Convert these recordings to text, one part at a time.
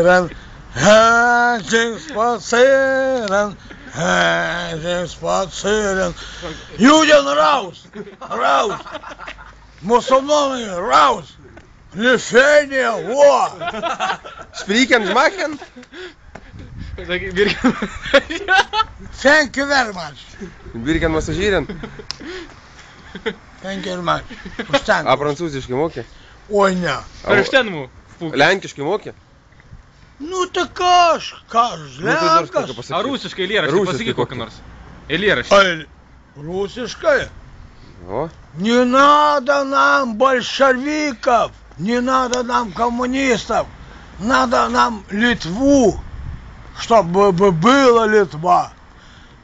spazieren, Hähnchen spazieren, Hähnchen spazieren. Juden raus, raus, Musulmanen raus, Lefenia, wo? Sprieken, machen? Thank you very much. Birken masažieren. Thank you very much. Užtenka. A prancūziškai mokė? Oi, ne. Kraštenmų. Lenkiškai mokė? Nu, tai kažkas, lenkas. A rusiškai eilėraštį pasakyk kokį nors. Eilėraštį. Ai, rusiškai? O? Не надо нам большевиков, не надо нам коммунистов, надо нам Литву, чтобы была Литва,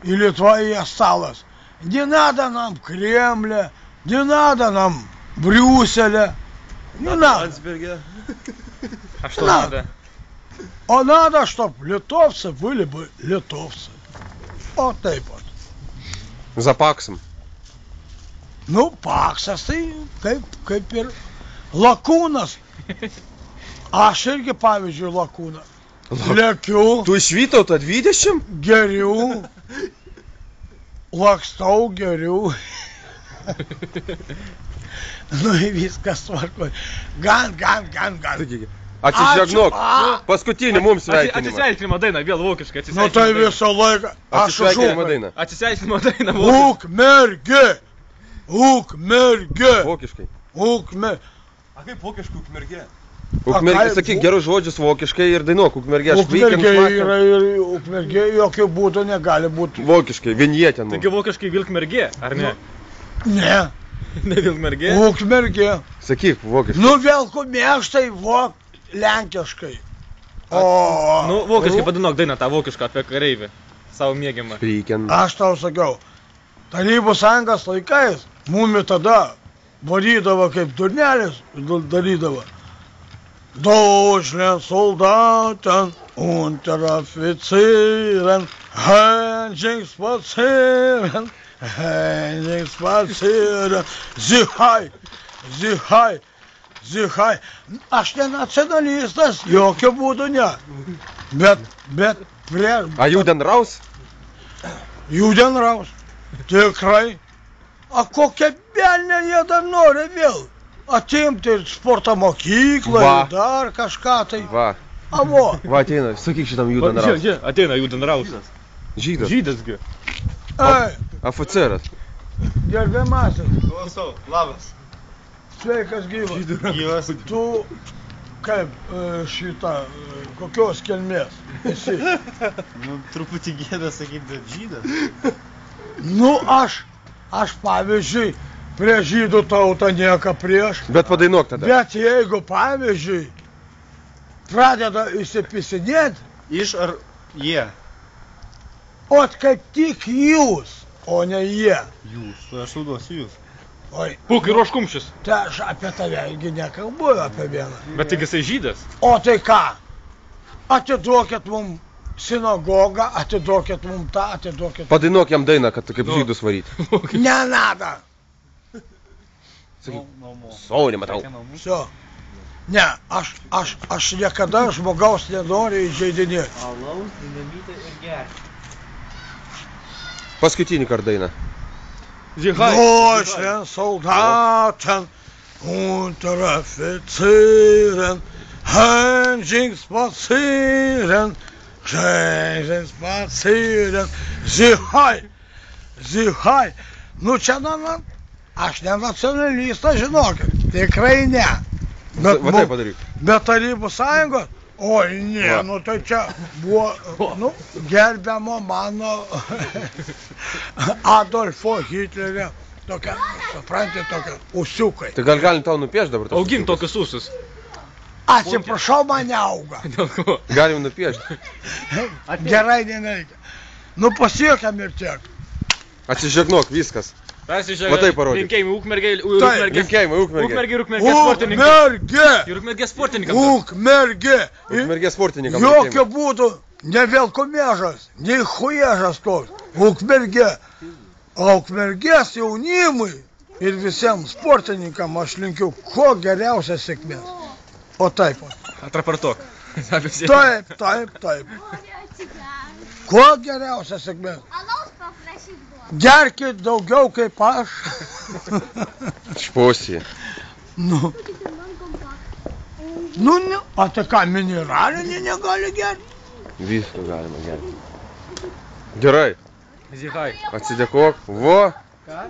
и Литва и осталась. Не надо нам Кремля, не надо нам Брюсселя, не надо. А что надо? А надо, чтобы литовцы были бы литовцы. Вот так вот. За paksam. Nu, paksas tai kaip ir lakūnas. Aš irgi, pavyzdžiui, lakūnas. Lekiu, Tu iš Vytauto 20? geriu, lakstau, geriu. Nu, viskas tvarkoj. Gan. Atsižegnok. Ačiū. Paskutinį mums sveikinimą. Atsisveikinimo dainą, vėl vokiškai. Nu, tai visą laiką. Aš Atsisveikinimo dainą. Atsisveikinimo dainą vokiškai. Ukmergė. Ukmergė. Vokiškai. Ukmergė. A kaip vokiškai ukmergė? Ukmergė, sakyk gerus žodžius vokiškai ir dainuok Ukmergė. Ukmergė yra ir Ukmergė jokių būdų negali būti. Vokiškai, vienjetė. Nu. Taigi vokiškai Vilkmergė, ar ne? Ne. Ne Vilkmergė? Ukmergė. Sakyk vokiškai. Nu, Velku mėštai lenkiškai. O. Nu, vokiškai padainuok dainą tą vokišką apie kareivį. Savo mėgiamą. Spriken. Aš tau sakiau, Tarybų sąjungos laikais mumi tada varydavo kaip durnelis, darydavo. Deutschland Soldaten, Unteroffizieren, Hähnchen spazieren, Hähnchen spazieren, Zihai. Aš ne nacionalistas, jokių būdų ne. Bet prieš... A Juden raus? Juden raus. Tikrai. A kokią belnę jie dar nori vėl? Atimti ir sporto mokyklą, Va. ir dar kažką tai. Va. Avo. Va ateina, sakyk šitam Juden raus. Ateina Juden raus. Žydas. Žydasgi. Ei, Oficeras. gerbiamasis, Klausau, labas. sveikas gyvas. Gyvas. Tu kaip šitą, kokios kilmės esi? Nu, truputį gėda sakyti, bet žydas. Nu, aš pavyzdžiui, prie žydų tautą nieko prieš. Bet padainuok tada. Bet jeigu, pavyzdžiui, pradeda įsipisinėti, Iš ar jie? ot kaip tik jūs, o ne jie. Jūs. Aš sauduosiu jūs. Oi, Pūk ir ruoš kumščius. tai aš apie tave irgi nekalbu apie vieną. Bet tik jisai žydas. O tai ką? Atiduokit mum sinagogą, atiduokit mum tą, atiduokit. Padainuok jam dainą, kad kaip žydus varyti. Nenada. Saulė, matau. Все. Ne, aš niekada žmogaus nenoriu įžeidinėti. Alaus, dinamitą ir gerti. Paskutinį kartą dainą. Zihai. Deutschland Soldaten, Unteroffizieren, Hähnchen spazieren, Hähnchen spazieren, Zihai. Nu čia, aš ne nacionalistas, žinokit, tikrai ne. Va taip padaryk. Bet Tarybų sąjungos, oi ne, Va. nu tai čia buvo, nu, gerbiamo mano Adolfo Hitlerio, tokia, suprantate, tokia usiukai. Tai gal galim tau nupiešti dabar? tos Augint usiukus? tokius ūsus. Atsiprašau, mane auga. Dėl ko? Galim nupiešti. Gerai, nereikia. Nu pasiekam ir tiek. Atsižegnok, viskas. Persižiūrė. Va taip parodyk. Linkėjimai Ukmergė. Linkėjimai, Ukmergė. Ukmergė sportininkams. Ukmergė! Ir Ukmergė sportininkams. Ukmergė! Ukmergė sportininkams. Jokio būdų, ne Velkomėžas, nei Chuježas toks. Ukmergė. O Ukmergės jaunimui ir visiems sportininkam aš linkiu kuo geriausios sėkmės. O taip. Atrapartuok. Taip, taip, taip. Kuo geriausia sėkmė? Alaus paprašyk duoti. Gerkit daugiau kaip aš. Šposį. Nu, ne, o tai ką, mineralinį negali gerti? Viską galima gerti. Gerai, Zihai. atsidėkok. Vo. Ką?